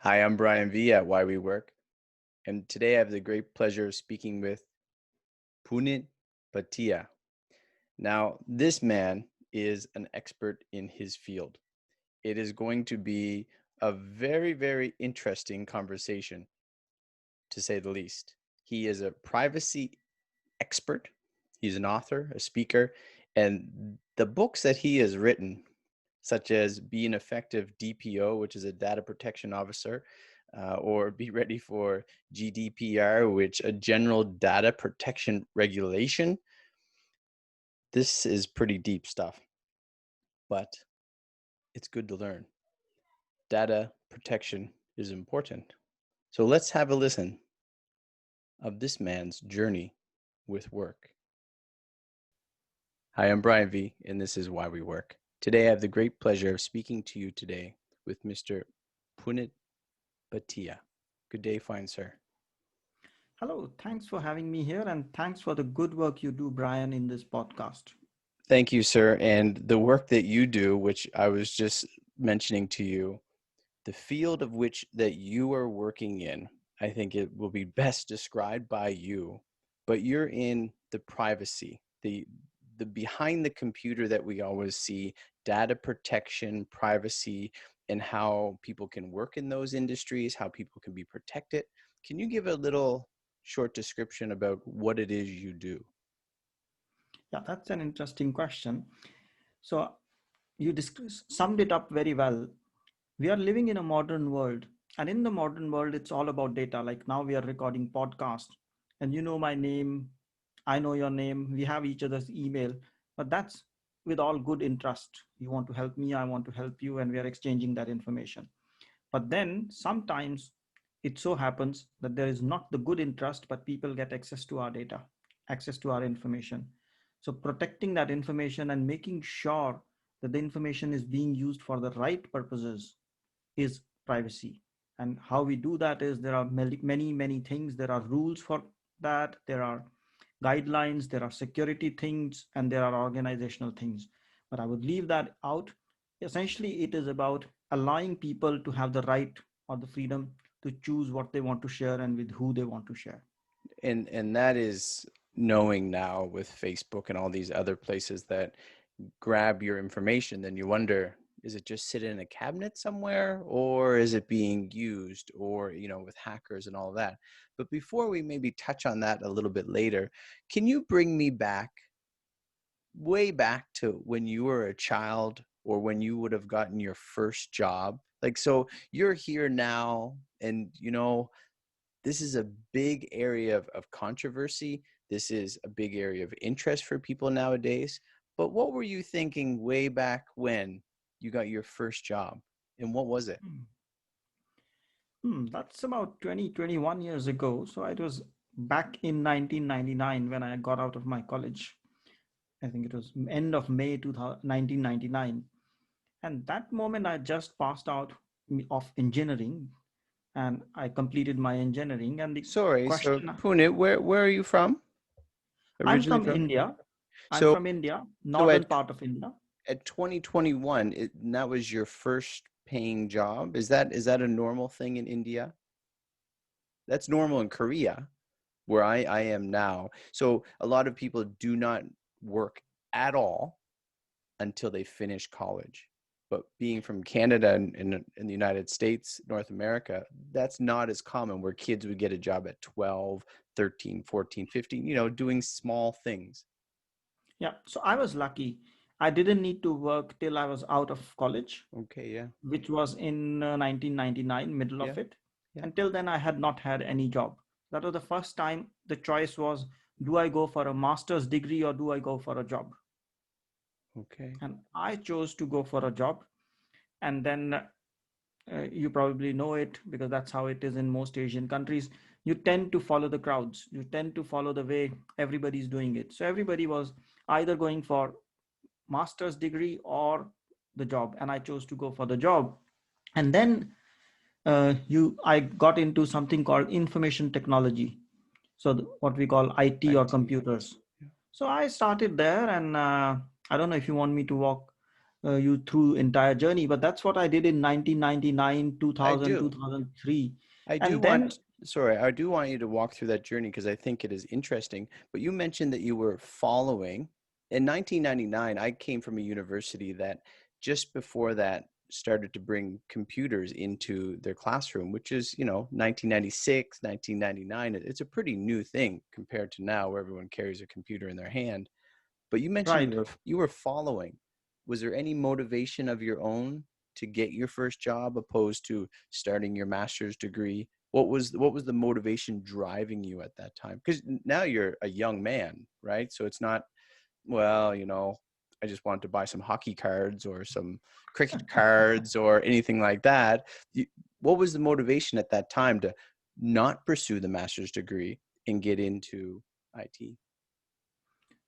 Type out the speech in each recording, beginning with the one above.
Hi, I'm BrianVee at Whywework, and today I have the great pleasure of speaking with Punit Bhatia. Now, this man is an expert in his field. It is going to be a very, very interesting conversation, to say the least. He is a privacy expert. He's an author, a speaker, and the books that he has written, such as Be an Effective DPO, which is a data protection officer, or Be Ready for GDPR, which a general data protection regulation. This is pretty deep stuff, but it's good to learn. Data protection is important. So let's have a listen of this man's journey with work. Hi, I'm BrianVee, and this is Why We Work. Today, I have the great pleasure of speaking to you today with Mr. Punit Bhatia. Good day, fine sir. Hello, thanks for having me here and thanks for the good work you do, Brian, in this podcast. Thank you, sir. And the work that you do, which I was just mentioning to you, the field of which that you are working in, I think it will be best described by you, but you're in the privacy, the behind the computer that we always see, data protection, privacy, and how people can work in those industries, how people can be protected. Can you give a little short description about what it is you do? Yeah, that's an interesting question. So you summed it up very well. We are living in a modern world, and in the modern world, it's all about data. Like now we are recording podcast, and you know my name, I know your name, we have each other's email, but that's with all good interest. You want to help me, I want to help you, and we are exchanging that information. But then sometimes it so happens that there is not the good interest, but people get access to our data, access to our information. So protecting that information and making sure that the information is being used for the right purposes is privacy. And how we do that is there are many things. There are rules for that. There are guidelines, there are security things, and there are organizational things. But I would leave that out. Essentially, it is about allowing people to have the right or the freedom to choose what they want to share and with who they want to share. And that is knowing now with Facebook and all these other places that grab your information, then you wonder, is it just sitting in a cabinet somewhere, or is it being used, or with hackers and all that? But before we maybe touch on that a little bit later, can you bring me back, way back to when you were a child, or when you would have gotten your first job? Like, so you're here now, and this is a big area of controversy. This is a big area of interest for people nowadays. But what were you thinking way back when you got your first job? And what was it? That's about 20, 21 years ago. So it was back in 1999 when I got out of my college. I think it was end of May 1999. And that moment I just passed out of engineering and I completed my engineering. And the Sorry, so question, Punit, where are you from? I'm Originally from from? India. I'm So from India, so northern part of India. at 2021, that was your first paying job. Is that a normal thing in India? That's normal in Korea, where I am now. So a lot of people do not work at all until they finish college. But being from Canada and in the United States, North America, that's not as common, where kids would get a job at 12, 13, 14, 15, doing small things. Yeah. So I was lucky. I didn't need to work till I was out of college, Okay, yeah, which was in 1999, middle yeah, of it. yeah. Until then, I had not had any job. That was the first time the choice was, do I go for a master's degree or do I go for a job? Okay. And I chose to go for a job. And then you probably know it because that's how it is in most Asian countries. You tend to follow the crowds. You tend to follow the way everybody's doing it. So everybody was either going for master's degree or the job, and I chose to go for the job. And then I got into something called information technology, so what we call IT or IT. computers. Yeah. So I started there, and I don't know if you want me to walk you through entire journey, but that's what I did in 1999, I 2000, do. 2003. I do And then, want, sorry, I do want you to walk through that journey because I think it is interesting. But you mentioned that you were following. In 1999, I came from a university that just before that started to bring computers into their classroom, which is, 1996, 1999. It's a pretty new thing compared to now where everyone carries a computer in their hand. But you mentioned right. you were following. Was there any motivation of your own to get your first job opposed to starting your master's degree? What was the motivation driving you at that time? Because now you're a young man, right? So it's not, well, I just wanted to buy some hockey cards or some cricket cards or anything like that. What was the motivation at that time to not pursue the master's degree and get into IT?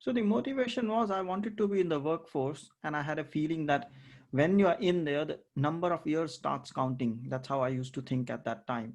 So the motivation was I wanted to be in the workforce, and I had a feeling that when you are in there, the number of years starts counting. That's how I used to think at that time.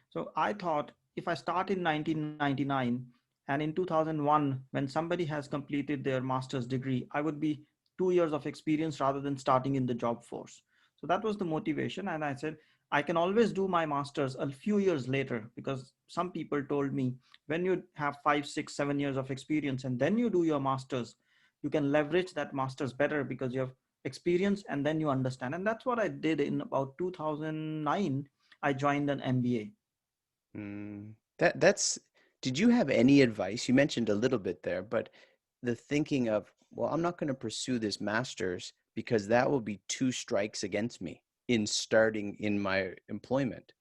So I thought if I start in 1999 and in 2001, when somebody has completed their master's degree, I would be 2 years of experience rather than starting in the job force. So that was the motivation. And I said, I can always do my master's a few years later, because some people told me when you have 5, 6, 7 years of experience and then you do your masters, you can leverage that masters better because you have experience and then you understand. And that's what I did. In about 2009 I joined an MBA. That's, did you have any advice? You mentioned a little bit there, but the thinking of, well, I'm not going to pursue this master's because that will be two strikes against me in starting in my employment.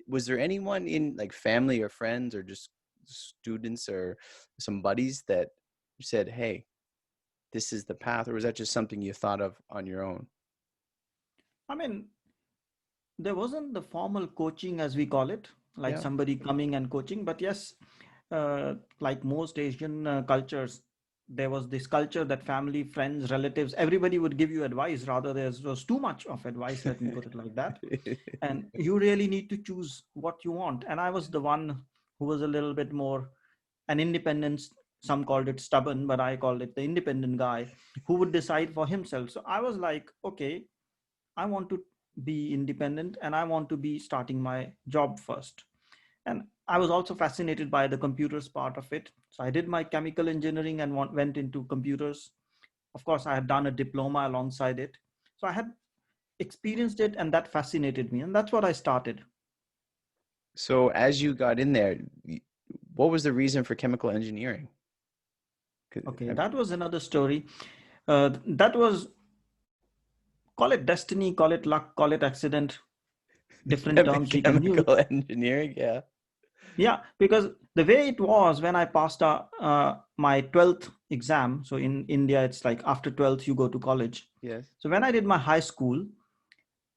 Was there anyone in like family or friends or just students or some buddies that said, hey, this is the path, or was that just something you thought of on your own? I mean, there wasn't the formal coaching as we call it, like Yeah. somebody coming and coaching, but yes, like most Asian cultures, there was this culture that family, friends, relatives, everybody would give you advice. Rather, there was too much of advice, let me put it like that. And you really need to choose what you want. And I was the one who was a little bit more an independent, some called it stubborn, but I called it the independent guy who would decide for himself. So I was like, okay, I want to be independent and I want to be starting my job first. And I was also fascinated by the computers part of it. So I did my chemical engineering and went into computers. Of course, I had done a diploma alongside it. So I had experienced it and that fascinated me. And that's what I started. So as you got in there, what was the reason for chemical engineering? 'Cause, Okay, I that was another story. That was, call it destiny, call it luck, call it accident, different terms we can use. chemical engineering, yeah. Yeah, because the way it was when I passed my 12th exam, so in India, it's like after 12th, you go to college. Yes. So when I did my high school,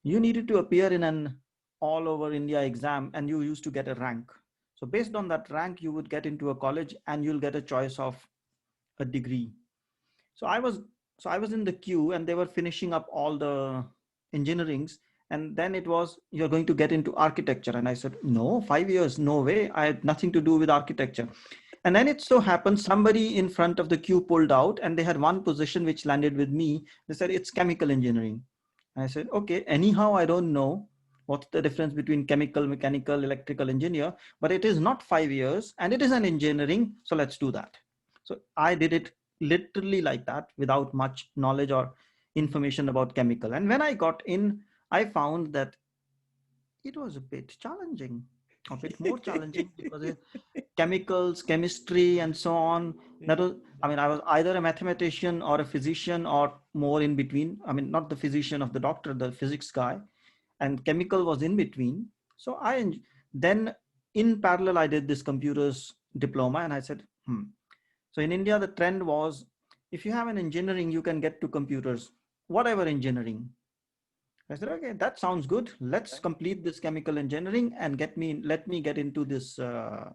you needed to appear in an all over India exam and you used to get a rank. So based on that rank, you would get into a college and you'll get a choice of a degree. So I was in the queue and they were finishing up all the engineerings, and then it was, you're going to get into architecture, and I said, no, 5 years, no way, I had nothing to do with architecture. And then it so happened somebody in front of the queue pulled out and they had one position which landed with me. They said it's chemical engineering. And I said, okay, anyhow, I don't know what's the difference between chemical, mechanical, electrical engineer, but it is not 5 years and it is an engineering, so let's do that. So I did it literally like that without much knowledge or information about chemical. And when I got in, I found that it was a bit challenging, a bit more challenging, because chemicals, chemistry, and so on. That was, I mean, I was either a mathematician or a physician or more in between. I mean, not the physician of the doctor, the physics guy, and chemical was in between. So then in parallel, I did this computers diploma and I said, So in India, the trend was if you have an engineering, you can get to computers, whatever engineering. I said, okay, that sounds good. Let's complete this chemical engineering and let me get into this, uh,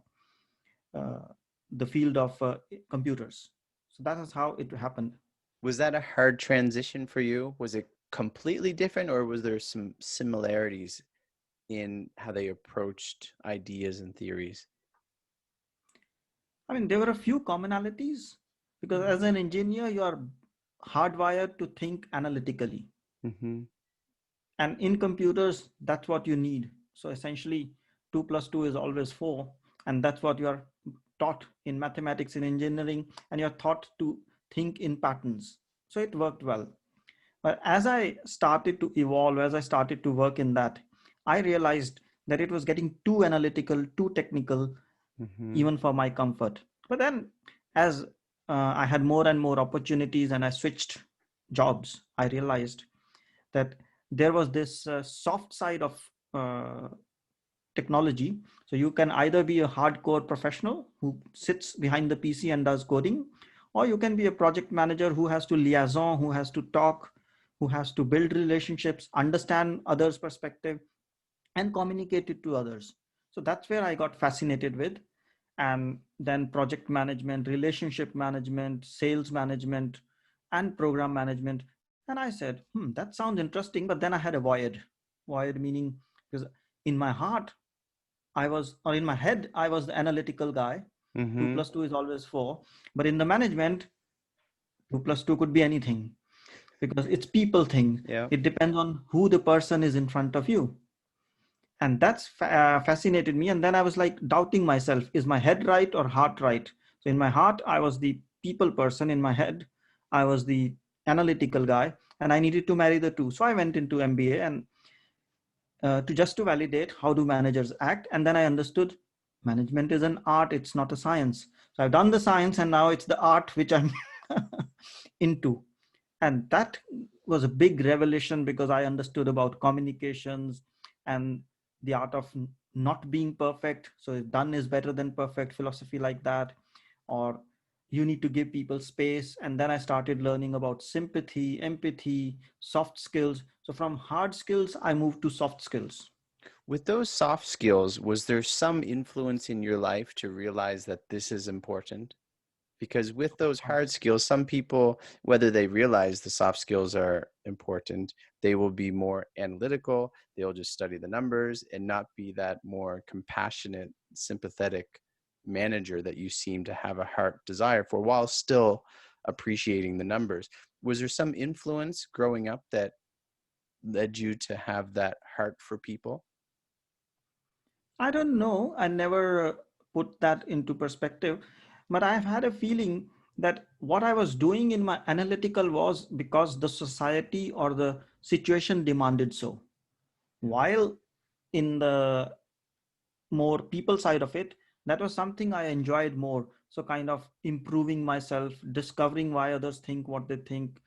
the field of computers. So that is how it happened. Was that a hard transition for you? Was it completely different, or was there some similarities in how they approached ideas and theories? I mean, there were a few commonalities because as an engineer, you are hardwired to think analytically. Mm-hmm. And in computers, that's what you need. So essentially, 2 plus 2 is always 4. And that's what you are taught in mathematics, in engineering, and you're taught to think in patterns. So it worked well. But as I started to evolve, as I started to work in that, I realized that it was getting too analytical, too technical, Mm-hmm. even for my comfort. But then, as I had more and more opportunities and I switched jobs, I realized that there was this soft side of uh, technology. So you can either be a hardcore professional who sits behind the PC and does coding, or you can be a project manager who has to liaison, who has to talk, who has to build relationships, understand others' perspective, and communicate it to others. So that's where I got fascinated with. And then project management, relationship management, sales management, and program management. And I said, that sounds interesting. But then I had a void meaning, because in my heart, or in my head, I was the analytical guy. 2 Mm-hmm. plus 2 is always 4. But in the management, 2 plus 2 could be anything, because it's people thing. Yeah. It depends on who the person is in front of you. And that's fascinated me. And then I was like doubting myself, is my head right or heart right? So in my heart, I was the people person. In my head, I was the analytical guy, and I needed to marry the two. So I went into MBA, and to validate how do managers act. And then I understood management is an art, it's not a science. So I've done the science, and now it's the art which I'm into. And that was a big revelation, because I understood about communications and the art of not being perfect. So done is better than perfect, philosophy like that. Or you need to give people space. And then I started learning about sympathy, empathy, soft skills. So from hard skills, I moved to soft skills. With those soft skills, was there some influence in your life to realize that this is important? Because with those hard skills, some people, whether they realize the soft skills are important, they will be more analytical, they'll just study the numbers and not be that more compassionate, sympathetic manager that you seem to have a heart desire for, while still appreciating the numbers. Was there some influence growing up that led you to have that heart for people? I don't know. I never put that into perspective, but I've had a feeling that what I was doing in my analytical was because the society or the situation demanded so. While in the more people side of it, that was something I enjoyed more. So kind of improving myself, discovering why others think what they think,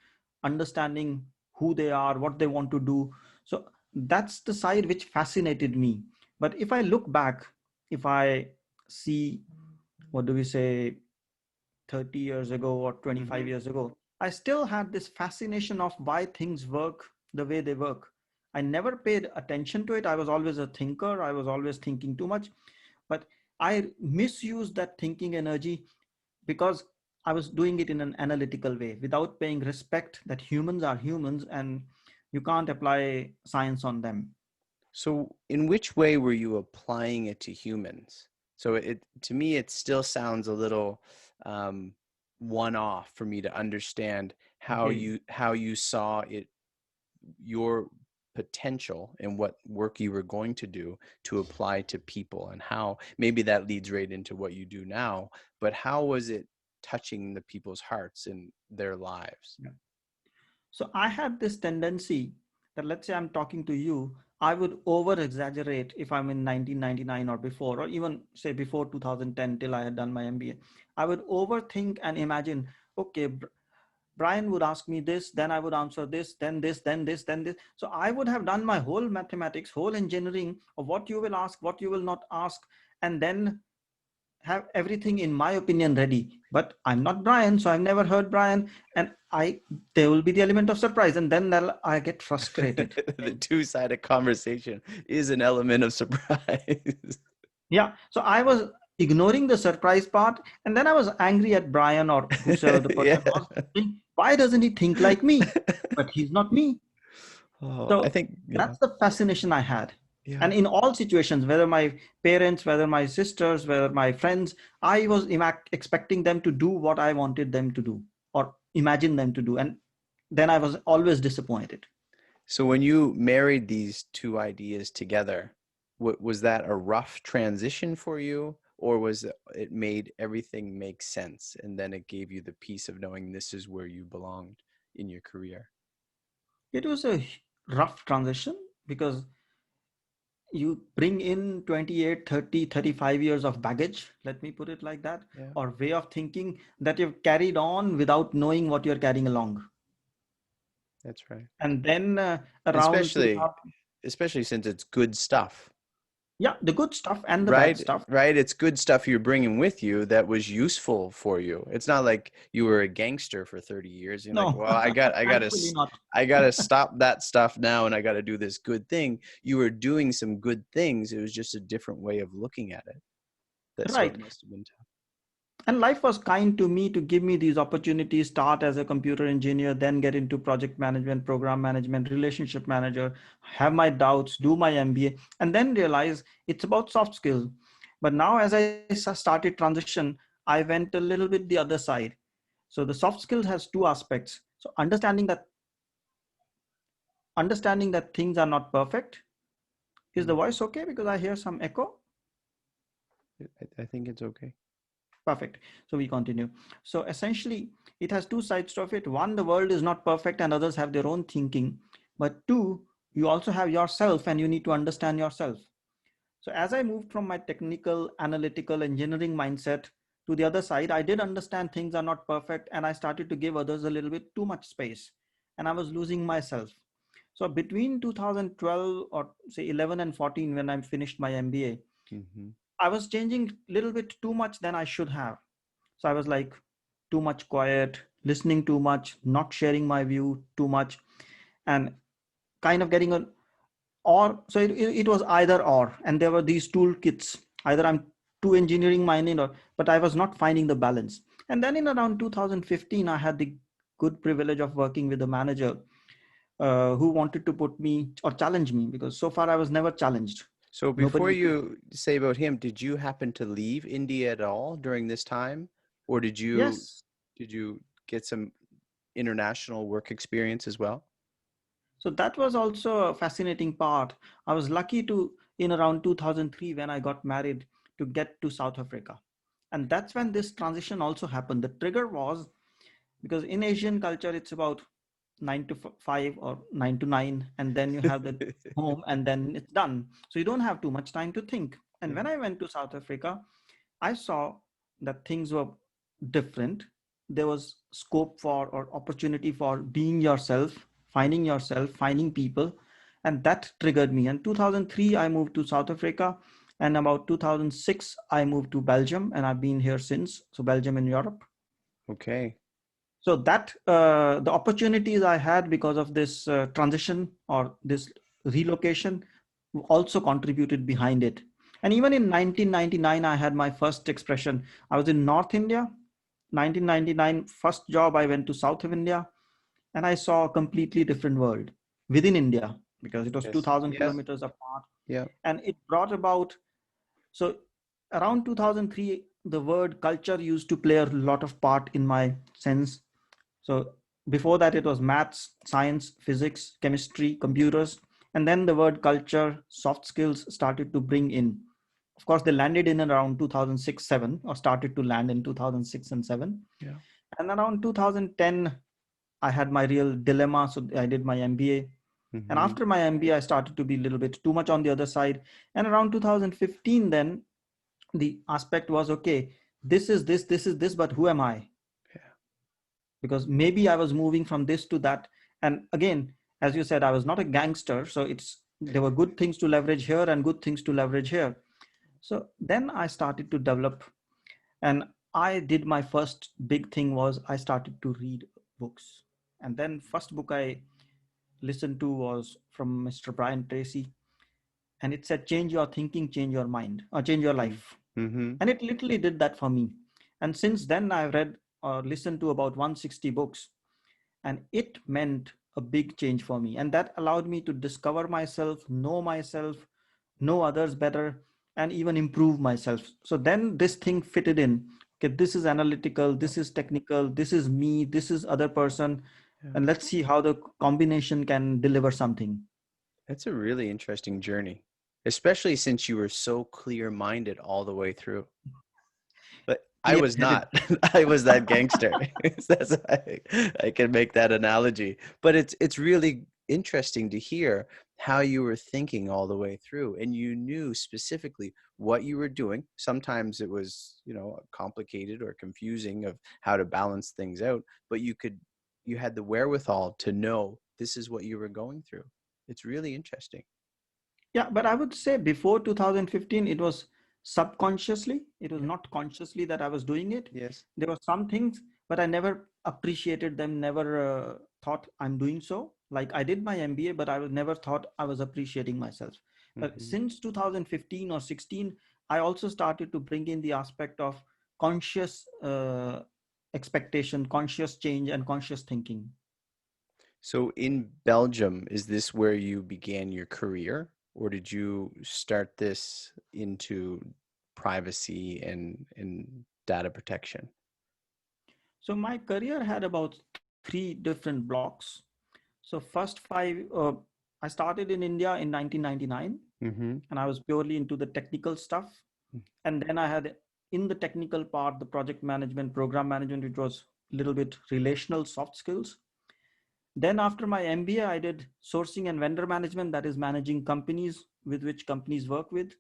understanding who they are, what they want to do. So that's the side which fascinated me. But if I look back, if I see, what do we say, 30 years ago or 25 Mm-hmm. years ago, I still had this fascination of why things work the way they work. I never paid attention to it. I was always a thinker. I was always thinking too much, but I misused that thinking energy because I was doing it in an analytical way without paying respect that humans are humans and you can't apply science on them. So, in which way were you applying it to humans? So, it to me, it still sounds a little um, one-off for me to understand Okay. how you saw it, your potential and what work you were going to do to apply to people, and how maybe that leads right into what you do now. But how was it touching the people's hearts and their lives? Yeah. So I had this tendency that, let's say I'm talking to you, I would over exaggerate if I'm in 1999 or before, or even say before 2010 till I had done my MBA. I would overthink and imagine, okay, Brian would ask me this, then I would answer this, then this, then this, then this. So I would have done my whole mathematics, whole engineering of what you will ask, what you will not ask, and then have everything in my opinion ready. But I'm not Brian, so I've never heard Brian, and there will be the element of surprise, and then I get frustrated. The two-sided conversation is an element of surprise. Yeah, so I was ignoring the surprise part, and then I was angry at Brian or whosoever the Yeah. person was. Why doesn't he think like me? But he's not me. Oh, I So think, yeah, that's the fascination I had. yeah. And in all situations, whether my parents, whether my sisters, whether my friends, I was expecting them to do what I wanted them to do or imagine them to do. And then I was always disappointed. So when you married these two ideas together, was that a rough transition for you, or was it made everything make sense, and then it gave you the peace of knowing this is where you belonged in your career? It was a rough transition because you bring in 28, 30, 35 years of baggage, let me put it like that, Yeah, or way of thinking that you've carried on without knowing what you're carrying along. that's right. And then around Especially 2000, especially since it's good stuff. yeah, the good stuff and the bad Right, stuff. right. It's good stuff you're bringing with you that was useful for you. It's not like you were a gangster for 30 years. You're like, No, well, thankfully not. I gotta stop that stuff now, and I gotta do this good thing. You were doing some good things. It was just a different way of looking at it. So Right. it must have been tough. And life was kind to me to give me these opportunities, start as a computer engineer, then get into project management, program management, relationship manager, have my doubts, do my MBA, and then realize it's about soft skills. But now as I started transition, I went a little bit the other side. So the soft skills has two aspects. So understanding that things are not perfect. Is the voice okay? Because I hear some echo. I think it's okay. Perfect. So we continue. So essentially, it has two sides of it. One, the world is not perfect and others have their own thinking. But two, you also have yourself and you need to understand yourself. So as I moved from my technical, analytical, engineering mindset to the other side, I did understand things are not perfect and I started to give others a little bit too much space and I was losing myself. So between 2012 or say 11 and 14, when I finished my MBA, Hmm. I was changing a little bit too much than I should have. So I was like too much quiet, listening too much, not sharing my view too much, and kind of getting a or. So it was either or, and there were these toolkits. Either I'm too engineering minded, or but I was not finding the balance. And then in around 2015, I had the good privilege of working with a manager who wanted to put me or challenge me because so far I was never challenged. So before Nobody. you say about him, did you happen to leave India at all during this time, or Yes. did you get some international work experience as well? So that was also a fascinating part. I was lucky to, in around 2003, when I got married, to get to South Africa. And that's when this transition also happened. The trigger was because in Asian culture, it's about 9 to 5 or 9 to 9, and then you have the home and then it's done. So you don't have too much time to think. And Yeah. when I went to South Africa, I saw that things were different. There was scope for or opportunity for being yourself, finding people. And that triggered me. In 2003, I moved to South Africa. And about 2006, I moved to Belgium. And I've been here since. So, Belgium in Europe. Okay. So, that the opportunities I had because of this transition or this relocation also contributed behind it. And even in 1999, I had my first expression. I was in North India, 1999, first job I went to South of India, and I saw a completely different world within India because it was Yes. 2,000 Yeah. kilometers apart. Yeah. And it brought about, so around 2003, the word culture used to play a lot of part in my sense. So before that, it was maths, science, physics, chemistry, computers. And then the word culture, soft skills started to bring in. Of course, they landed in around 2006, 7, or started to land in 2006 and 7. Yeah. And around 2010, I had my real dilemma. So I did my MBA. And Hmm. after my MBA, I started to be a little bit too much on the other side. And around 2015, then the aspect was okay, this is this, but who am I? Yeah. Because maybe I was moving from this to that. And again, as you said, I was not a gangster. So there were good things to leverage here and good things to leverage here. So then I started to develop, and I did my first big thing was I started to read books. And then first book I listened to was from Mr. Brian Tracy, and it said, change your thinking, change your mind, or change your life. Mm-hmm. And it literally did that for me. And since then, I've read or listened to about 160 books, and it meant a big change for me. And that allowed me to discover myself, know others better, and even improve myself. So then this thing fitted in. Okay, this is analytical, this is technical, this is me, this is other person. Yeah. and let's see how the combination can deliver something. That's a really interesting journey, especially since you were so clear-minded all the way through. But I was Clear-headed. not. I was that gangster. That's I can make that analogy. But it's really interesting to hear how you were thinking all the way through, and you knew specifically what you were doing. Sometimes it was, complicated or confusing of how to balance things out, but you had the wherewithal to know this is what you were going through. It's really interesting. Yeah, but I would say before 2015, it was subconsciously. It was Yeah. not consciously that I was doing it. Yes. There were some things, but I never appreciated them, never thought I'm doing so. Like I did my MBA, but I was never thought I was appreciating myself. But Hmm. since 2015 or 16, I also started to bring in the aspect of conscious expectation, conscious change, and conscious thinking. So in Belgium, is this where you began your career, or did you start this into privacy and data protection? So my career had about three different blocks. So first five, I started in India in 1999, Mm-hmm. and I was purely into the technical stuff. And then I had in the technical part, the project management, program management, it was a little bit relational soft skills. Then after my MBA, I did sourcing and vendor management, that is managing companies with which companies work with.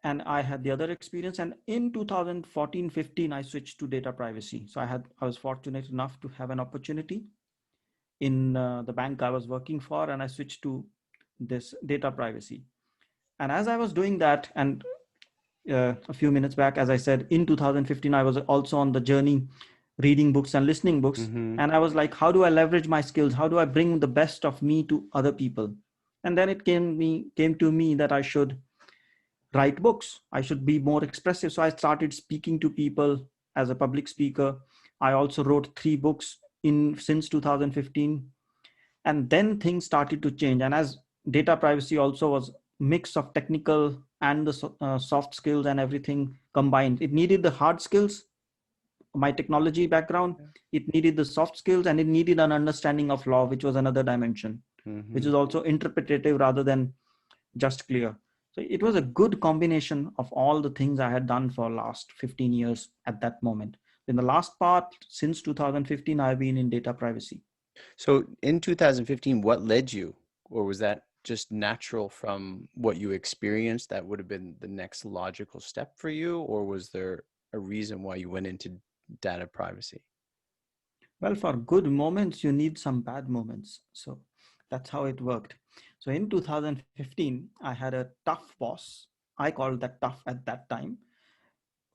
And I had the other experience. And in 2014-15, I switched to data privacy. So I was fortunate enough to have an opportunity in the bank I was working for, and I switched to this data privacy. And as I was doing that, and a few minutes back, as I said, in 2015, I was also on the journey reading books and listening books. Mm-hmm. And I was like, how do I leverage my skills? How do I bring the best of me to other people? And then it came to me that I should write books. I should be more expressive. So I started speaking to people as a public speaker. I also wrote 3 books in since 2015, and then things started to change. And as data privacy also was mix of technical and the soft skills and everything combined, it needed the hard skills, my technology background, Yeah. it needed the soft skills, and it needed an understanding of law, which was another dimension, which Mm-hmm. is also interpretative rather than just clear. So it was a good combination of all the things I had done for last 15 years at that moment. In the last part, since 2015, I've been in data privacy. So in 2015, what led you, or was that just natural from what you experienced that would have been the next logical step for you, or was there a reason why you went into data privacy? Well, for good moments, you need some bad moments. So that's how it worked. So in 2015, I had a tough boss. I called that tough at that time,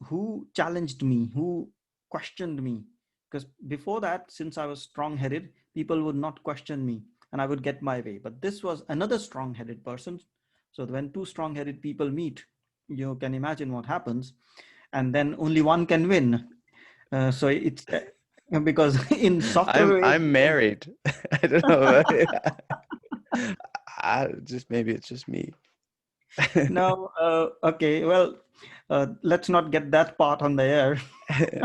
who challenged me, who questioned me. Because before that, since I was strong headed, people would not question me and I would get my way. But this was another strong headed person. So when two strong headed people meet, you can imagine what happens. And then only one can win. So it's because in software, I'm married. I don't know. Maybe it's just me. no, okay, well, let's not get that part on the air.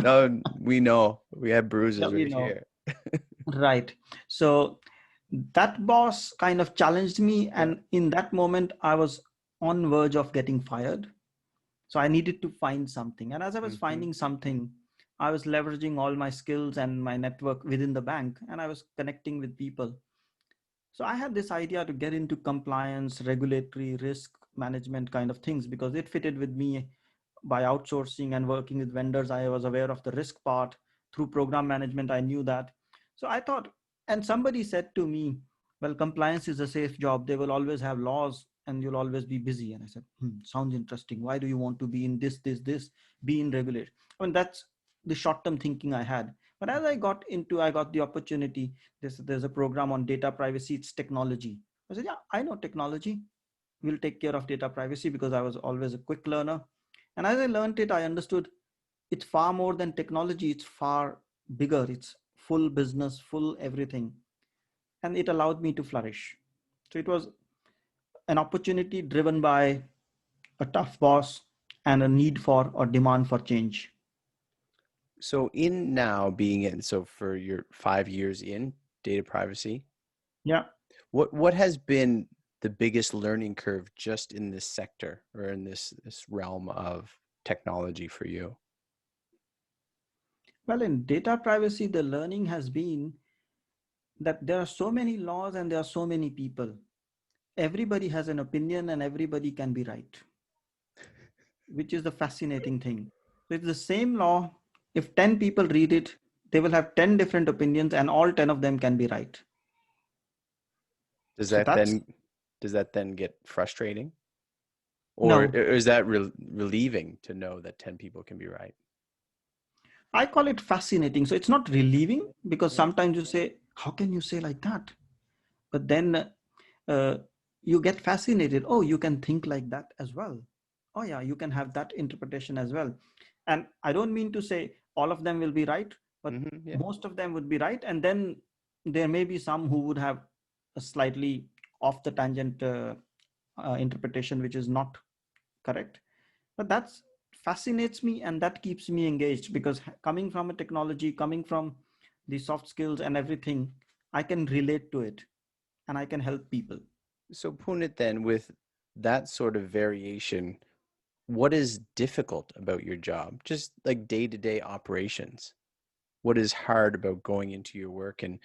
No, we know. We have Yeah, bruises we right know. here. Right. So that boss kind of challenged me. Yeah. And in that moment, I was on verge of getting fired. So I needed to find something. And as I was Hmm. finding something, I was leveraging all my skills and my network within the bank, and I was connecting with people. So I had this idea to get into compliance, regulatory, risk management kind of things because it fitted with me. By outsourcing and working with vendors, I was aware of the risk part. Through program management, I knew that. So I thought, and somebody said to me, well, compliance is a safe job. They will always have laws and you'll always be busy. And I said, sounds interesting. Why do you want to be in this, be in regulate? I mean, that's the short-term thinking I had. But as I got the opportunity. There's a program on data privacy. It's technology. I said, yeah, I know technology will take care of data privacy because I was always a quick learner. And as I learned it, I understood it's far more than technology. It's far bigger. It's full business, full everything. And it allowed me to flourish. So it was an opportunity driven by a tough boss and a need for or demand for change. So in now being in, so for your 5 years in data privacy, Yeah. what has been the biggest learning curve just in this sector or in this realm of technology for you? Well, in data privacy, the learning has been that there are so many laws and there are so many people. Everybody has an opinion and everybody can be right, which is the fascinating thing. So it's the same law. If 10 people read it, they will have 10 different opinions and all 10 of them can be right. Does So that that's then does that then get frustrating? Or no, is that relieving to know that 10 people can be right? I call it fascinating. So it's not relieving because Yeah. sometimes you say, how can you say like that? But then uh, you get fascinated. Oh, you can think like that as well. Oh, yeah, you can have that interpretation as well. And I don't mean to say all of them will be right, but Yeah. most of them would be right. And then there may be some who would have a slightly off the tangent interpretation, which is not correct. But that's fascinates me and that keeps me engaged because coming from a technology, coming from the soft skills and everything, I can relate to it and I can help people. So Punit, then with that sort of variation, what is difficult about your job? Just like day-to-day operations. What is hard about going into your work and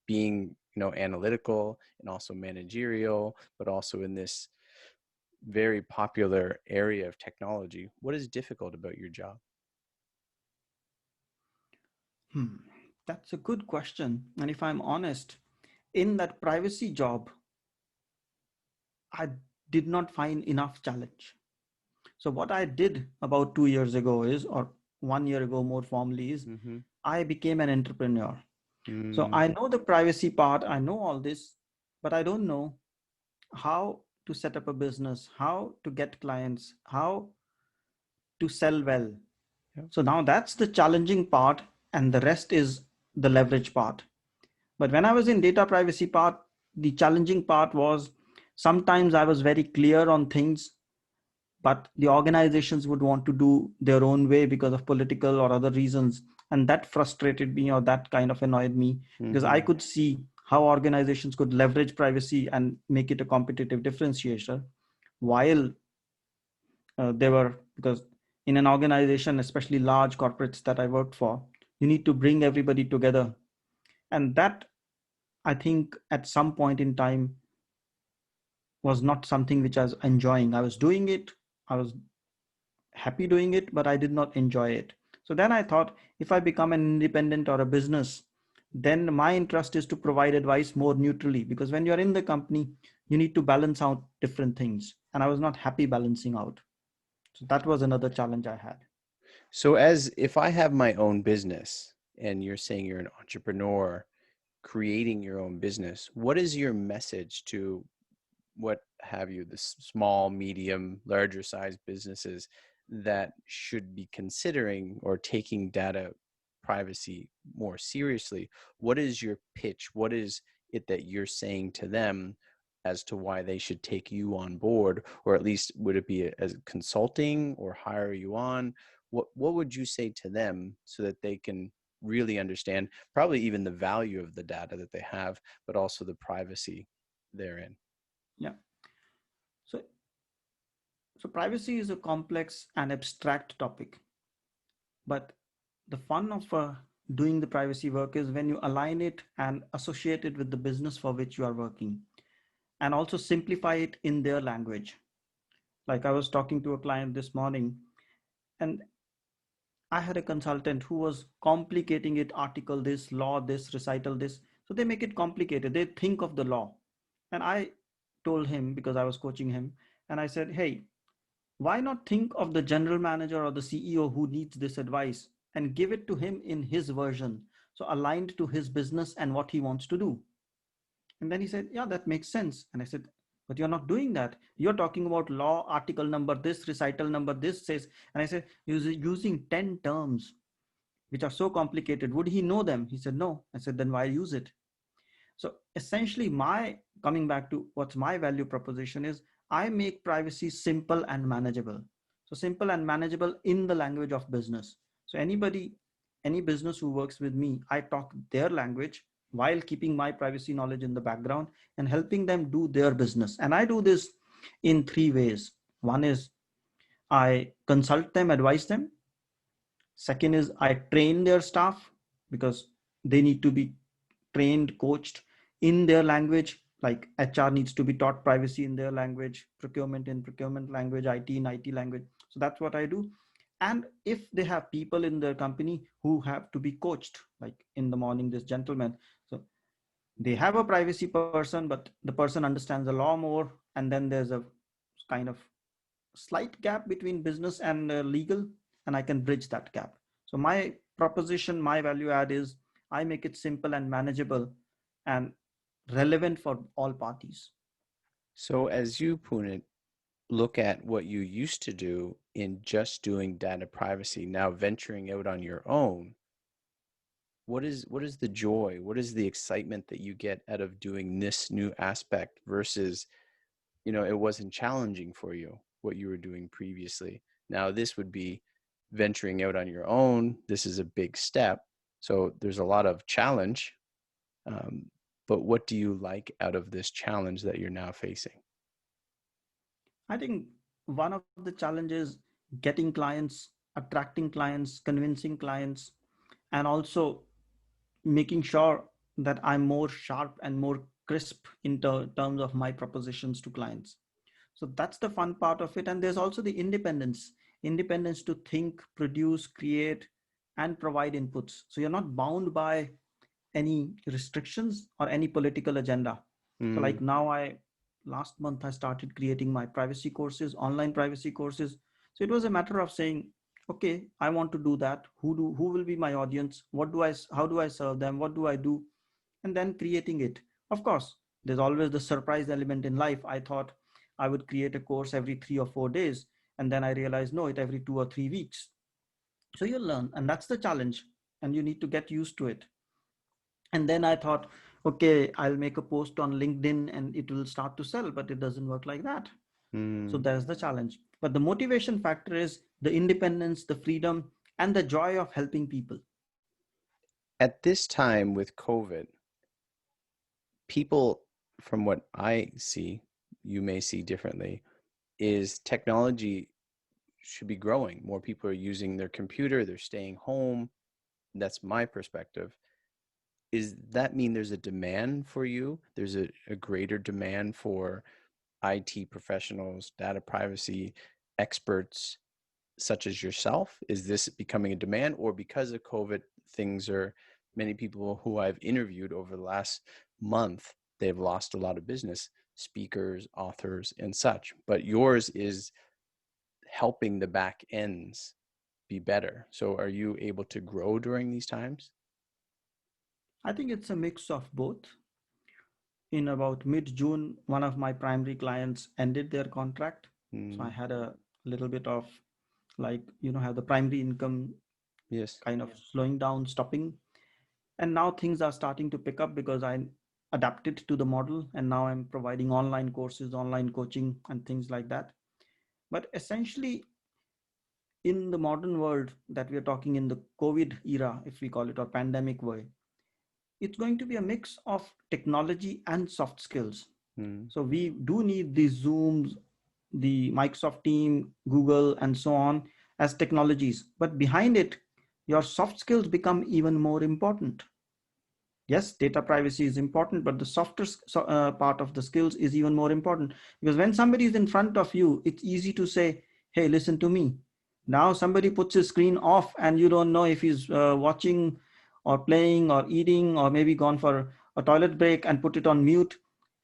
being, analytical and also managerial, but also in this very popular area of technology? What is difficult about your job? Hmm, that's a good question. And if I'm honest, in that privacy job, I did not find enough challenge. So what I did about 2 years ago is, or 1 year ago more formally is, Mm-hmm. I became an entrepreneur. So Mm, I know the privacy part, I know all this, but I don't know how to set up a business, how to get clients, how to sell well. yeah. So now that's the challenging part, and the rest is the leverage part. But when I was in data privacy part, the challenging part was sometimes I was very clear on things, but the organizations would want to do their own way because of political or other reasons. And that frustrated me or that kind of annoyed me because I Mm-hmm. could see how organizations could leverage privacy and make it a competitive differentiator while they were, because in an organization, especially large corporates that I worked for, you need to bring everybody together. And that, I think, at some point in time was not something which I was enjoying. I was doing it, I was happy doing it, but I did not enjoy it. So then I thought, if I become an independent or a business, then my interest is to provide advice more neutrally, because when you're in the company, you need to balance out different things. And I was not happy balancing out. So that was another challenge I had. So as if I have my own business and you're saying you're an entrepreneur creating your own business, what is your message to what have you, the small, medium, larger size businesses that should be considering or taking data privacy more seriously? What is your pitch? What is it that you're saying to them as to why they should take you on board, or at least would it be as consulting or hire you on? What would you say to them so that they can really understand probably even the value of the data that they have, but also the privacy therein? Yeah. So, so privacy is a complex and abstract topic, but the fun of doing the privacy work is when you align it and associate it with the business for which you are working, and also simplify it in their language. Like I was talking to a client this morning, and I had a consultant who was complicating it, article this, law this, recital this. So they make it complicated. They think of the law. And I told him, because I was coaching him, and I said, hey, why not think of the general manager or the CEO who needs this advice and give it to him in his version, so aligned to his business and what he wants to do? And then he said, yeah, that makes sense. And I said, but you're not doing that. You're talking about law, article number, this, recital number, this says. And I said, using 10 terms, which are so complicated. Would he know them? He said, no. I said, then why use it? So essentially, my coming back to what's my value proposition is, I make privacy simple and manageable. So simple and manageable in the language of business. So anybody any business who works with me, I talk their language while keeping my privacy knowledge in the background and helping them do their business. And I do this in three ways. One is I consult them, advise them. Second is I train their staff because they need to be trained, coached in their language. Like HR needs to be taught privacy in their language, procurement in procurement language, IT in IT language. So that's what I do. And if they have people in their company who have to be coached, like in the morning, this gentleman, so they have a privacy person, but the person understands the law more. And then there's a kind of slight gap between business and legal, and I can bridge that gap. So my proposition, my value add is I make it simple and manageable and relevant for all parties. So as you, Punit, look at what you used to do in just doing data privacy, now venturing out on your own, what is the joy? What is the excitement that you get out of doing this new aspect versus, it wasn't challenging for you what you were doing previously. Now this would be venturing out on your own. This is a big step. So there's a lot of challenge. Um, but what do you like out of this challenge that you're now facing? I think one of the challenges getting clients, attracting clients, convincing clients, and also making sure that I'm more sharp and more crisp in terms of my propositions to clients. So that's the fun part of it. And there's also the independence to think, produce, create, and provide inputs. So you're not bound by any restrictions or any political agenda. So like Mm, now last month I started creating my privacy courses, online privacy courses. So it was a matter of saying, okay, I want to do that. Who will be my audience? How do I serve them? What do I do? And then creating it. Of course, there's always the surprise element in life. I thought I would create a course every 3 or 4 days. And then I realized, no, it every 2 or 3 weeks. So you learn, and that's the challenge. And you need to get used to it. And then I thought, okay, I'll make a post on LinkedIn and it will start to sell, but it doesn't work like that. So mm. there's the challenge. But the motivation factor is the independence, the freedom, and the joy of helping people. At this time with COVID, people, from what I see, you may see differently, is technology should be growing. More people are using their computer, they're staying home. That's my perspective. Is that mean there's a demand for you? There's a greater demand for IT professionals, data privacy experts such as yourself? Is this becoming a demand, or because of COVID, many people who I've interviewed over the last month, they've lost a lot of business, speakers, authors, and such. But yours is helping the back ends be better. So are you able to grow during these times? I think it's a mix of both. In about mid-June, one of my primary clients ended their contract. So I Mm, had a little bit of like, have the primary income yes. kind of slowing down, stopping. And now things are starting to pick up because I adapted to the model and now I'm providing online courses, online coaching, and things like that. But essentially, in the modern world that we are talking in the COVID era, if we call it, or pandemic way, it's going to be a mix of technology and soft skills. Mm. So we do need these Zooms, the Microsoft team, Google, and so on as technologies. But behind it, your soft skills become even more important. Yes, data privacy is important, but the softer part of the skills is even more important, because when somebody is in front of you, it's easy to say, hey, listen to me. Now somebody puts his screen off and you don't know if he's watching or playing or eating or maybe gone for a toilet break and put it on mute.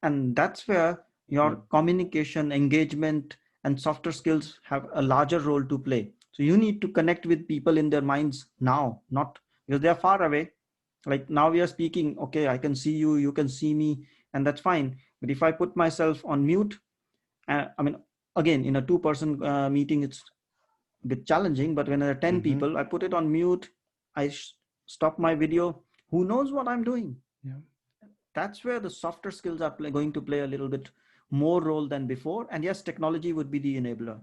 And that's where your Mm. communication, engagement, and softer skills have a larger role to play. So you need to connect with people in their minds now, not because they are far away. Like now we are speaking, okay, I can see you, you can see me, and that's fine. But if I put myself on mute, I mean, again, in a two-person meeting, it's a bit challenging, but when there are 10 Mm-hmm. people, I put it on mute, I stop my video, who knows what I'm doing? Yeah. That's where the softer skills are going to play a little bit more role than before. And yes, technology would be the enabler.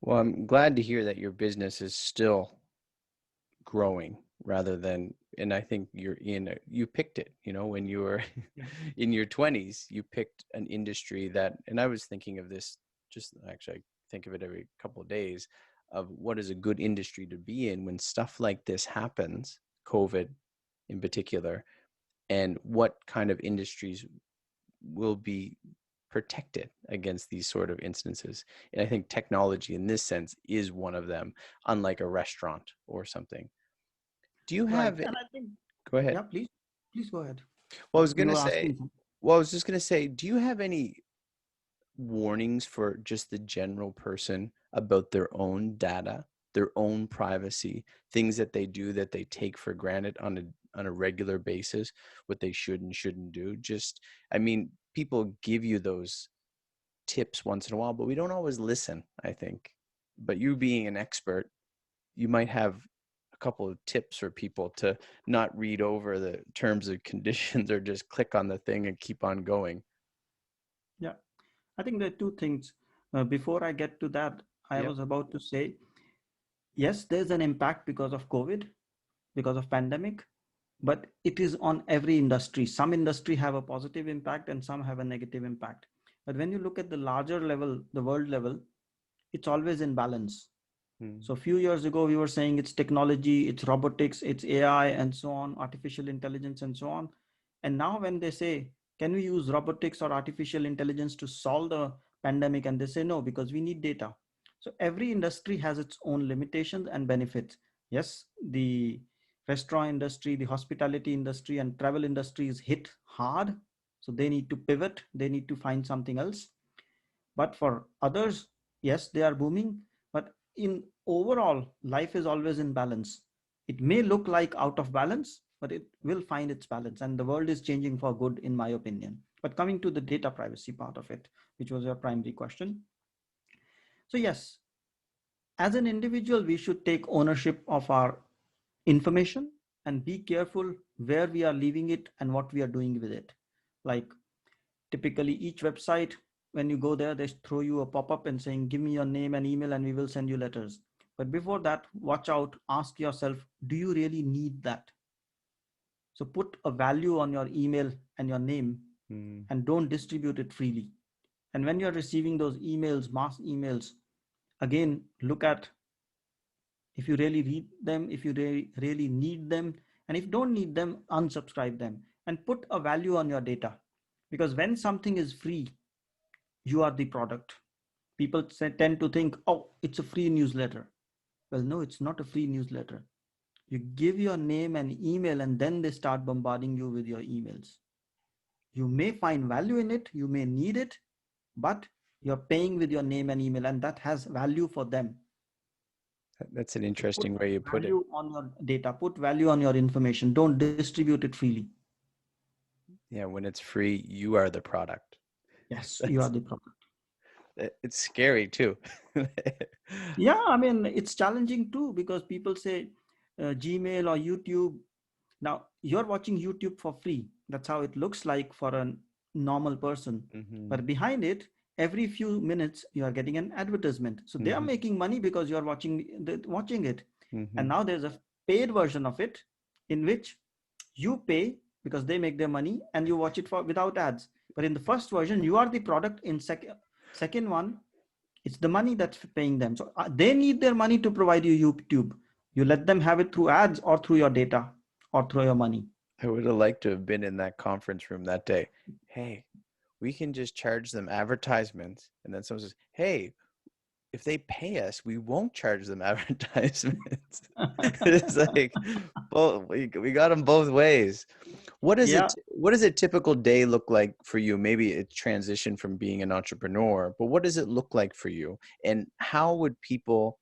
Well, I'm glad to hear that your business is still growing rather than, and I think you picked it, when you were Yeah. in your 20s, you picked an industry that, and I was thinking of this, just actually I think of it every couple of days, of what is a good industry to be in when stuff like this happens, COVID in particular, and what kind of industries will be protected against these sort of instances. And I think technology in this sense is one of them, unlike a restaurant or something. Do you Right. have And I think, Go ahead. yeah, please go ahead. Well, I was going You to were say, asking something. well, I was just going to say, do you have any warnings for just the general person about their own data, their own privacy, things that they do that they take for granted on a regular basis, what they should and shouldn't do? Just, I mean, people give you those tips once in a while, but we don't always listen, I think. But you being an expert, you might have a couple of tips for people to not read over the terms and conditions or just click on the thing and keep on going. Yeah. I think there are two things. Before I get to that, I Yep. was about to say, yes, there's an impact because of COVID, because of pandemic, but it is on every industry. Some industry have a positive impact and some have a negative impact. But when you look at the larger level, the world level, it's always in balance. Mm. So a few years ago, we were saying it's technology, it's robotics, it's AI, and so on, artificial intelligence, and so on. And now, when they say, can we use robotics or artificial intelligence to solve the pandemic? And they say no, because we need data. So every industry has its own limitations and benefits. Yes, the restaurant industry, the hospitality industry, and travel industry is hit hard. So they need to pivot, they need to find something else. But for others, yes, they are booming, but in overall, life is always in balance. It may look like out of balance, but it will find its balance, and the world is changing for good, in my opinion. But coming to the data privacy part of it, which was your primary question. So yes, as an individual, we should take ownership of our information and be careful where we are leaving it and what we are doing with it. Like, typically, each website, when you go there, they throw you a pop-up and saying, give me your name and email and we will send you letters. But before that, watch out, ask yourself, do you really need that? So put a value on your email and your name Mm. and don't distribute it freely. And when you're receiving those emails, mass emails, again, look at if you really read them, if you really need them, and if you don't need them, unsubscribe them and put a value on your data. Because when something is free, you are the product. People tend to think, oh, it's a free newsletter. Well, no, it's not a free newsletter. You give your name and email, and then they start bombarding you with your emails. You may find value in it, you may need it, but you're paying with your name and email, and that has value for them. That's an So put interesting way you put it. value on your data, put value on your information, don't distribute it freely. Yeah, when it's free, you are the product. Yes, you are That's the product. it's scary too. Yeah, I mean, it's challenging too because people say Gmail or YouTube. Now, you're watching YouTube for free. That's how it looks like for a normal person. Hmm. But behind it, every few minutes, you are getting an advertisement. So they are Hmm. making money because you're watching it. And Hmm. now there's a paid version of it in which you pay because they make their money and you watch it for without ads. But in the first version, you are the product. In second one, it's the money that's paying them. So they need their money to provide you YouTube. You let them have it through ads or through your data or through your money. I would have liked to have been in that conference room that day. Hey, we can just charge them advertisements. And then someone says, hey, if they pay us, we won't charge them advertisements. It's like, both, we got them both ways. Yeah, What does a typical day look like for you? Maybe it's transition from being an entrepreneur, but what does it look like for you? And how would people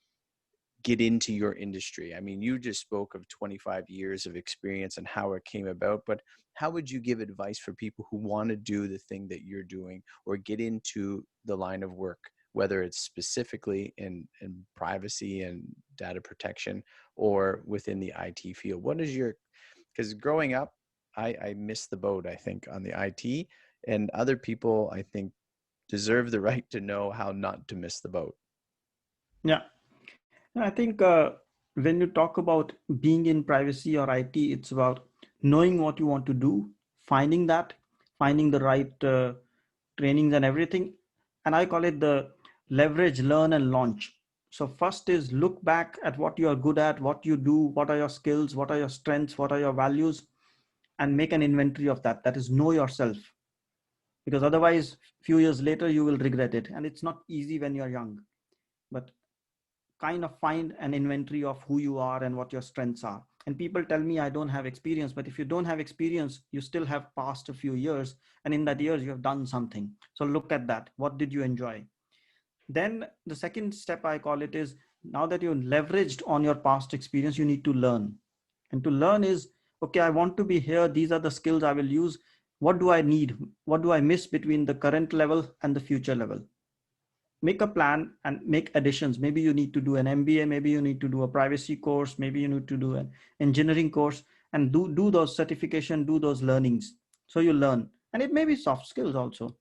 get into your industry? I mean, you just spoke of 25 years of experience and how it came about, but how would you give advice for people who want to do the thing that you're doing or get into the line of work, whether it's specifically in privacy and data protection or within the IT field? What is your, because growing up, I missed the boat, I think, on the IT, and other people, I think, deserve the right to know how not to miss the boat. yeah. I think when you talk about being in privacy or IT, it's about knowing what you want to do, finding that, finding the right trainings and everything. And I call it the leverage, learn, and launch. So first is look back at what you are good at, what you do, what are your skills, what are your strengths, what are your values, and make an inventory of that. That is know yourself, because otherwise few years later you will regret it, and it's not easy when you're young. But kind of find an inventory of who you are and what your strengths are. And people tell me I don't have experience, but if you don't have experience, you still have passed a few years, and in that years you have done something. So look at that. What did you enjoy? Then the second step, I call it, is now that you're leveraged on your past experience, you need to learn. And to learn is, okay, I want to be here, these are the skills I will use. What do I need? What do I miss between the current level and the future level? Make a plan and make additions. Maybe you need to do an MBA, maybe you need to do a privacy course, maybe you need to do an engineering course, and do those certification, do those learnings. So you learn, and it may be soft skills also.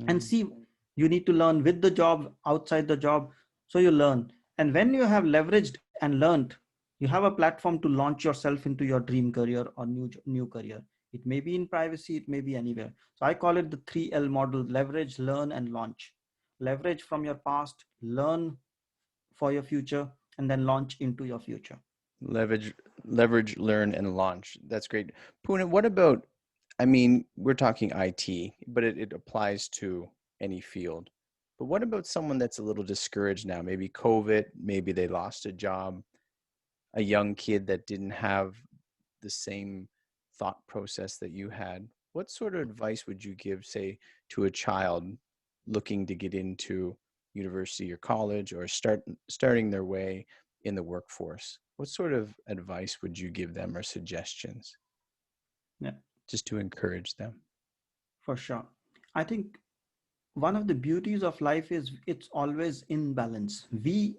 And Mm. see, you need to learn with the job, outside the job. So you learn, and when you have leveraged and learned, you have a platform to launch yourself into your dream career or new career. It may be in privacy, it may be anywhere. So I call it the 3L model: leverage, learn, and launch. Leverage from your past, learn for your future, and then launch into your future. Leverage, leverage, learn, and launch. That's great. Pune, what about, I mean, we're talking IT, but it applies to any field. But what about someone that's a little discouraged now? Maybe COVID, maybe they lost a job, a young kid that didn't have the same thought process that you had. What sort of advice would you give, say, to a child looking to get into university or college or starting their way in the workforce? What sort of advice would you give them or suggestions Yeah, just to encourage them? for sure. I think one of the beauties of life is it's always in balance. We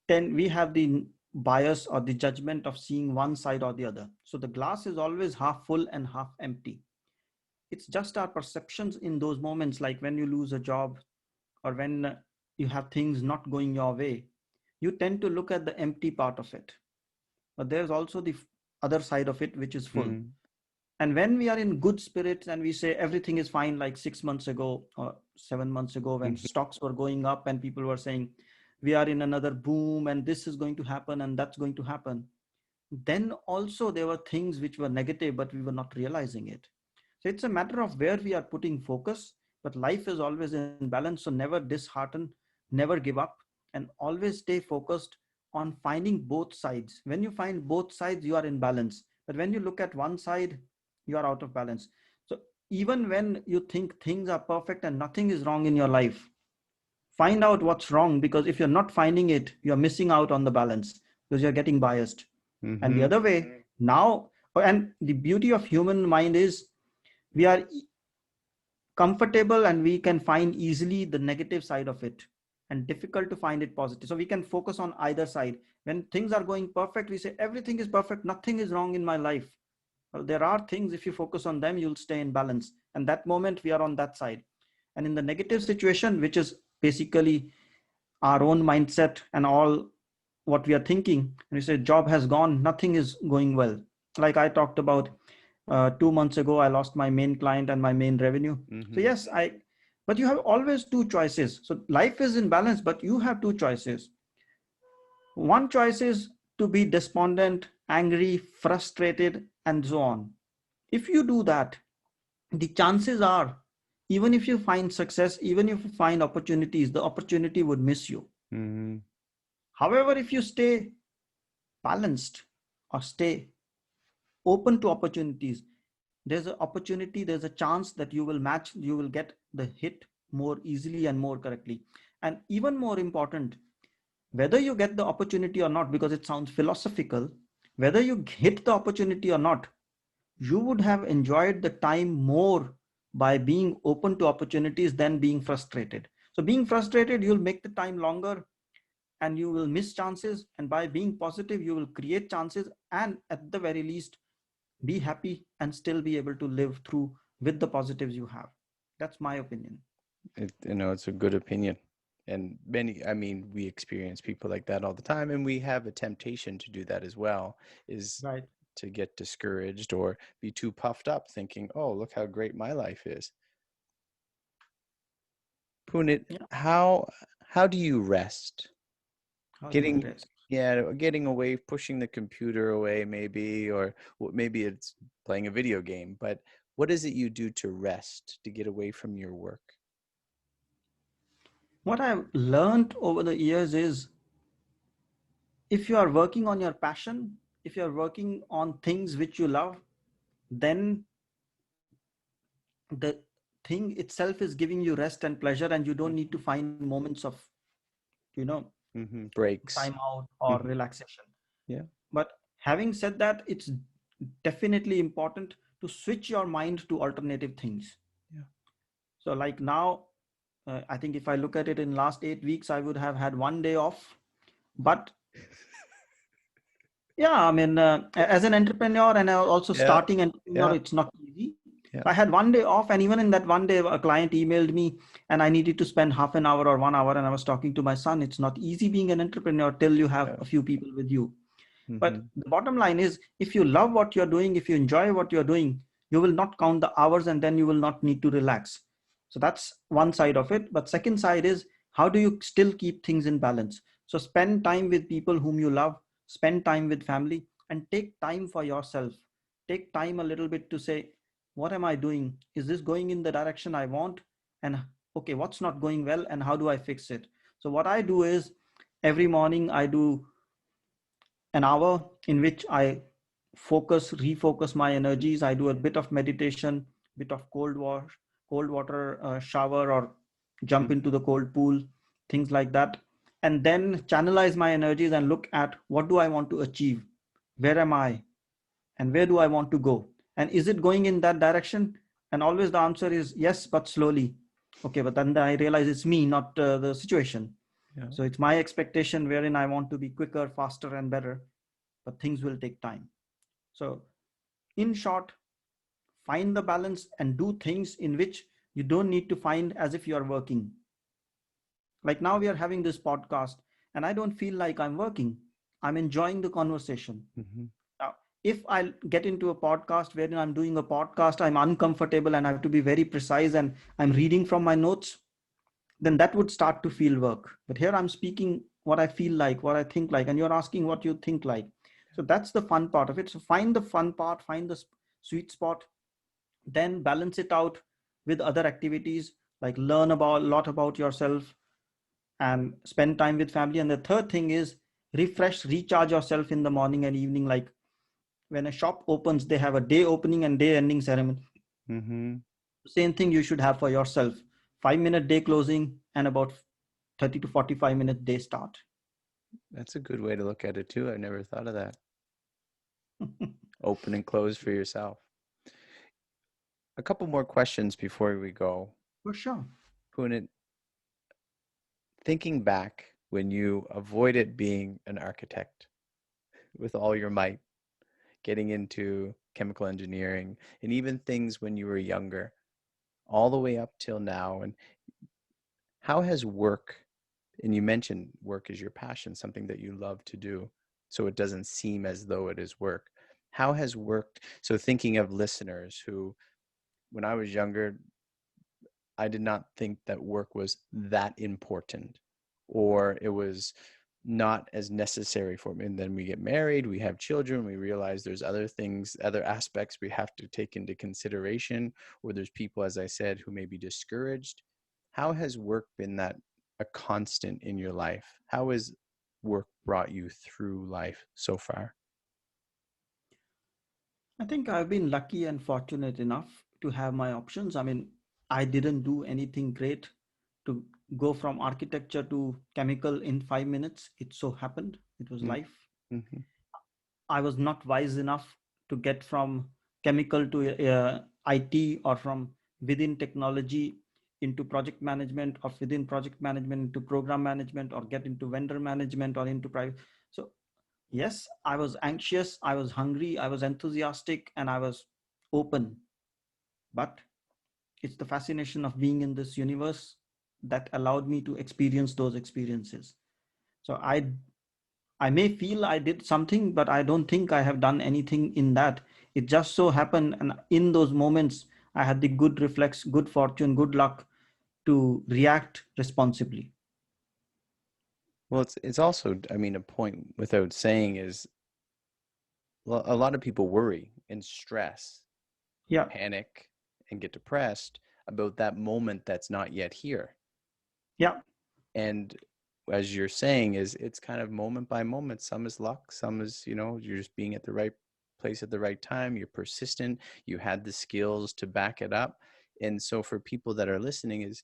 have the bias or the judgment of seeing one side or the other. So the glass is always half full and half empty. It's just our perceptions in those moments, like when you lose a job or when you have things not going your way, you tend to look at the empty part of it. But there's also the other side of it, which is full. Mm-hmm. And when we are in good spirits and we say everything is fine, like 6 months ago or 7 months ago, when stocks were going up and people were saying we are in another boom and this is going to happen and that's going to happen, then also there were things which were negative, but we were not realizing it. So it's a matter of where we are putting focus, but life is always in balance. So never dishearten, never give up, and always stay focused on finding both sides. When you find both sides, you are in balance. But when you look at one side, you are out of balance. So even when you think things are perfect and nothing is wrong in your life, find out what's wrong, because if you're not finding it, you're missing out on the balance because you're getting biased. And the Mm-hmm. other way now, and the beauty of human mind is we are comfortable and we can find easily the negative side of it, and difficult to find it positive. So we can focus on either side. When things are going perfect, we say everything is perfect, nothing is wrong in my life. Well, there are things, if you focus on them, you'll stay in balance, and that moment we are on that side. And in the negative situation, which is basically our own mindset and all what we are thinking, and we say job has gone, nothing is going well. Like I talked about, 2 months ago I lost my main client and my main revenue. So Mm-hmm. yes, but you have always two choices. So life is in balance, but you have two choices. One choice is to be despondent, angry, frustrated, and so on. If you do that, the chances are, even if you find success, even if you find opportunities, the opportunity would miss you. Mm-hmm. However, if you stay balanced or stay open to opportunities, there's an opportunity, there's a chance that you will match, you will get the hit more easily and more correctly. And even more important, whether you get the opportunity or not, because it sounds philosophical, whether you hit the opportunity or not, you would have enjoyed the time more by being open to opportunities than being frustrated. So being frustrated, you'll make the time longer and you will miss chances, and by being positive you will create chances, and at the very least be happy and still be able to live through with the positives you have. That's my opinion. It's a good opinion. And many, I mean, we experience people like that all the time, and we have a temptation to do that as well, is Right. to get discouraged or be too puffed up thinking, oh, look how great my life is. Punit, Yeah. how do you rest? How do I Getting, rest? yeah, getting away, pushing the computer away maybe, or maybe it's playing a video game, but what is it you do to rest, to get away from your work? What I've learned over the years is, if you are working on your passion, if you are working on things which you love, then the thing itself is giving you rest and pleasure, and you don't need to find moments of, you know, Breaks. time out or Hmm. relaxation. Yeah. But having said that, it's definitely important to switch your mind to alternative things. Yeah. So like now, I think if I look at it in last 8 weeks, I would have had one day off. But yeah, I mean, as an entrepreneur and also Yeah. starting entrepreneur, Yeah. it's not easy. Yeah. So I had one day off, and even in that one day, a client emailed me, and I needed to spend half an hour or 1 hour, and I was talking to my son. It's not easy being an entrepreneur till you have Yeah. a few people with you. But Hmm. the bottom line is, if you love what you're doing, if you enjoy what you're doing, you will not count the hours, and then you will not need to relax. So that's one side of it. But second side is, how do you still keep things in balance? So spend time with people whom you love, spend time with family, and take time for yourself. Take time a little bit to say, what am I doing? Is this going in the direction I want? And okay, what's not going well, and how do I fix it? So what I do is, every morning I do an hour in which I refocus my energies. I do a bit of meditation, bit of cold water shower, or jump into the cold pool, things like that. And then channelize my energies and look at, what do I want to achieve? Where am I? And where do I want to go? And is it going in that direction? And always the answer is yes, but slowly. Okay, but then I realize it's me, not the situation. Yeah. So it's my expectation wherein I want to be quicker, faster, and better, but things will take time. So, in short, find the balance and do things in which you don't need to find as if you are working. Like now, we are having this podcast, and I don't feel like I'm working. I'm enjoying the conversation. Hmm. Now, if I get into a podcast wherein I'm doing a podcast, I'm uncomfortable and I have to be very precise, and I'm reading from my notes, then that would start to feel work. But here I'm speaking what I feel like, what I think like, and you're asking what you think like. So that's the fun part of it. So find the fun part, find the sweet spot, then balance it out with other activities, like learn about a lot about yourself and spend time with family. And the third thing is, recharge yourself in the morning and evening. Like when a shop opens, they have a day opening and day ending ceremony. Hmm. Same thing you should have for yourself. 5 minute day closing and about 30 to 45-minute day start. That's a good way to look at it too. I've never thought of that. Open and close for yourself. A couple more questions before we go. For sure. Punit, thinking back when you avoided being an architect with all your might, getting into chemical engineering, and even things when you were younger, all the way up till now, and how has work, and you mentioned work is your passion, something that you love to do, so it doesn't seem as though it is work. How has work, so thinking of listeners who, when I was younger, I did not think that work was that important, or it was not as necessary for me. And then we get married, we have children, we realize there's other things, other aspects we have to take into consideration, or there's people, as I said, who may be discouraged. How has work been that a constant in your life? How has work brought you through life so far? I think I've been lucky and fortunate enough to have my options. I mean, I didn't do anything great to go from architecture to chemical in 5 minutes. It so happened. It was life. Mm-hmm. I was not wise enough to get from chemical to IT, or from within technology into project management, or within project management into program management, or get into vendor management, or into private. So yes, I was anxious, I was hungry, I was enthusiastic, and I was open. But it's the fascination of being in this universe. that allowed me to experience those experiences. So I may feel I did something, but I don't think I have done anything in that. It just so happened, and in those moments, I had the good reflex, good fortune, good luck to react responsibly. Well, it's also, I mean, a point without saying is, well, a lot of people worry and stress, Yeah, panic, and get depressed about that moment that's not yet here. yeah, And as you're saying, is it's kind of moment by moment. Some is luck, some is, you're just being at the right place at the right time. You're persistent, you had the skills to back it up. And so for people that are listening is,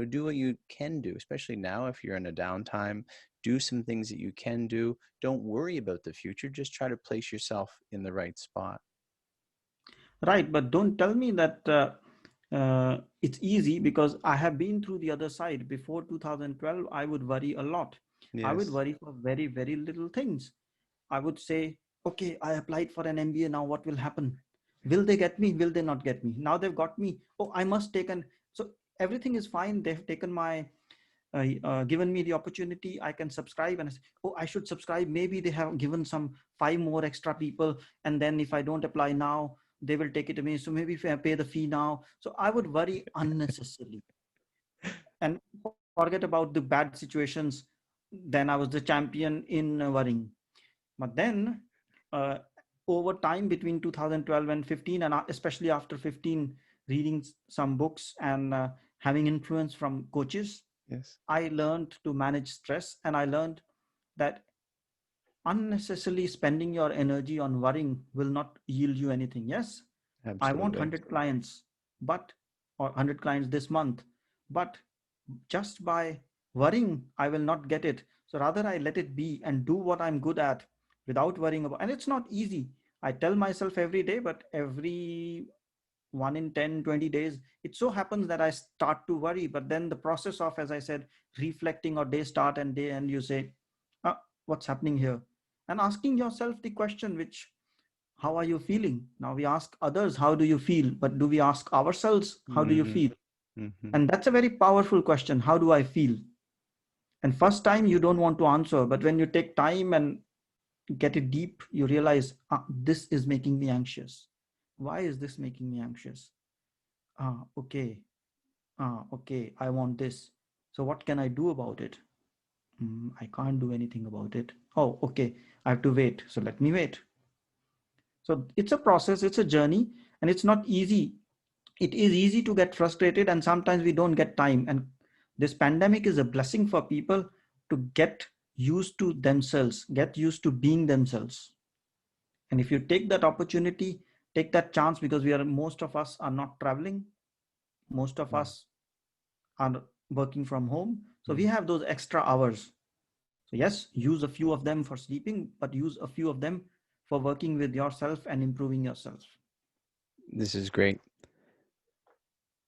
do what you can do, especially now if you're in a downtime. Do some things that you can do. Don't worry about the future, just try to place yourself in the right spot. right. But don't tell me that it's easy, because I have been through the other side. Before 2012, I would worry a lot. I would Yes. worry for very, very little things. I would say, okay, I applied for an MBA. Now what will happen? Will they get me? Will they not get me? Now they've got me. Oh, I must take an. So everything is fine. They've taken my, given me the opportunity. I can subscribe, and I say, oh, I should subscribe. Maybe they have given some 5 more extra people. And then if I don't apply now, they will take it away. So maybe if I pay the fee now. So I would worry unnecessarily and forget about the bad situations. Then I was the champion in worrying. But then, uh, over time between 2012 and 15, and especially after 15, reading some books and having influence from coaches, Yes. I learned to manage stress, and I learned that unnecessarily spending your energy on worrying will not yield you anything. Yes, I want Absolutely. 100 clients, but, or 100 clients this month, but just by worrying, I will not get it. So rather, I let it be and do what I'm good at without worrying about. And it's not easy. I tell myself every day, but every 1 in 10, 20 days, it so happens that I start to worry. But then the process of, as I said, reflecting, or day start and day end, you say, ah, what's happening here? And asking yourself the question, which, how are you feeling? Now we ask others, how do you feel? But do we ask ourselves, how do you Mm-hmm. feel? Mm-hmm. And that's a very powerful question. How do I feel? And first time you don't want to answer, but when you take time and get it deep, you realize, this is making me anxious. Why is this making me anxious? Okay. Okay, I want this. So what can I do about it? I can't do anything about it. Oh, okay, I have to wait. So let me wait. So it's a process, it's a journey, and it's not easy. It is easy to get frustrated, and sometimes we don't get time. And this pandemic is a blessing for people to get used to themselves, get used to being themselves. And if you take that opportunity, take that chance, because most of us are not traveling, most of us are working from home. So we Mm-hmm. have those extra hours. So yes, use a few of them for sleeping, but use a few of them for working with yourself and improving yourself. This is great.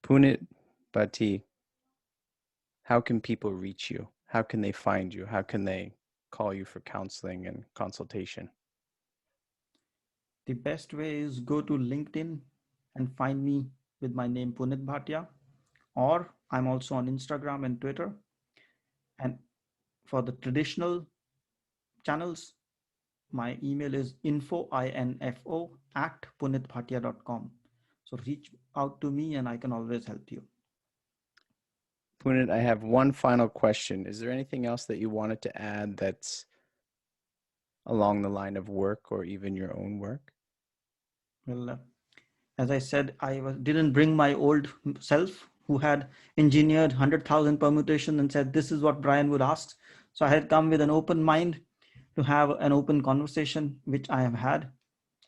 Punit Bhati, how can people reach you? How can they find you? How can they call you for counseling and consultation? The best way is go to LinkedIn and find me with my name Punit Bhatia, or I'm also on Instagram and Twitter. And for the traditional channels, my email is info at punitbhatia.com. So reach out to me and I can always help you. Punit, I have one final question. Is there anything else that you wanted to add that's along the line of work or even your own work? Well, as I said, didn't bring my old self who had engineered 100,000 permutation and said, this is what Brian would ask. So I had come with an open mind to have an open conversation, which I have had.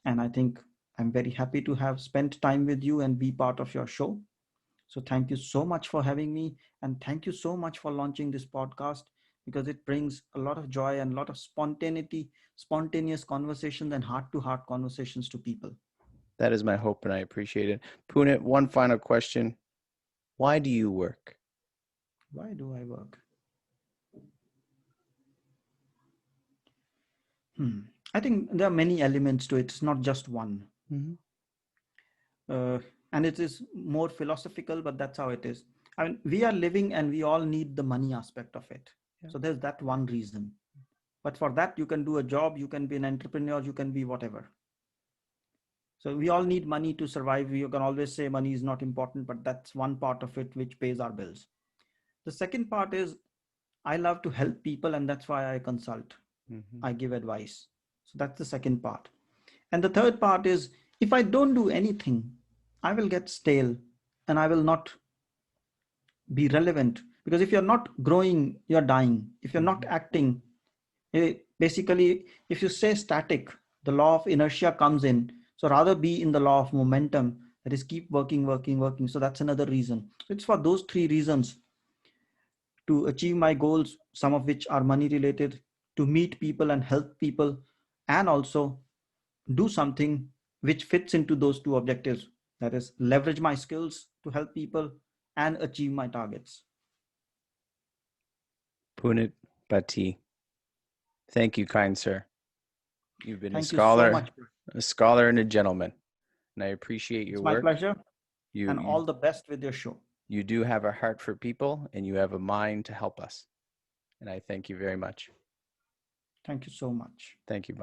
And I think I'm very happy to have spent time with you and be part of your show. So thank you so much for having me. And thank you so much for launching this podcast, because it brings a lot of joy and a lot of spontaneity, spontaneous conversations and heart to heart conversations to people. That is my hope, and I appreciate it. Punit, one final question. Why do you work? Why do I work? I think there are many elements to it. It's not just one. Mm-hmm. Uh, and it is more philosophical, but that's how it is. I mean, we are living and we all need the money aspect of it. Yeah. So there's that one reason. But for that, you can do a job, you can be an entrepreneur, you can be whatever. So we all need money to survive. You can always say money is not important, but that's one part of it which pays our bills. The second part is I love to help people, and that's why I consult. Mm-hmm. I give advice. So that's the second part. And the third part is if I don't do anything, I will get stale and I will not be relevant, because if you're not growing, you're dying. If you're not acting, basically, if you stay static, the law of inertia comes in. So rather be in the law of momentum, that is keep working, working, working. So that's another reason. So it's for those three reasons to achieve my goals, some of which are money related, to meet people and help people, and also do something which fits into those two objectives. That is leverage my skills to help people and achieve my targets. Punit Bhatia. Thank you, kind sir. You've been Thank you so much. a scholar and a gentleman, and I appreciate your It's my work. pleasure, You, and you all the best with your show. you do have a heart for people, and you have a mind to help us, and I thank you very much. Thank you so much. Thank you.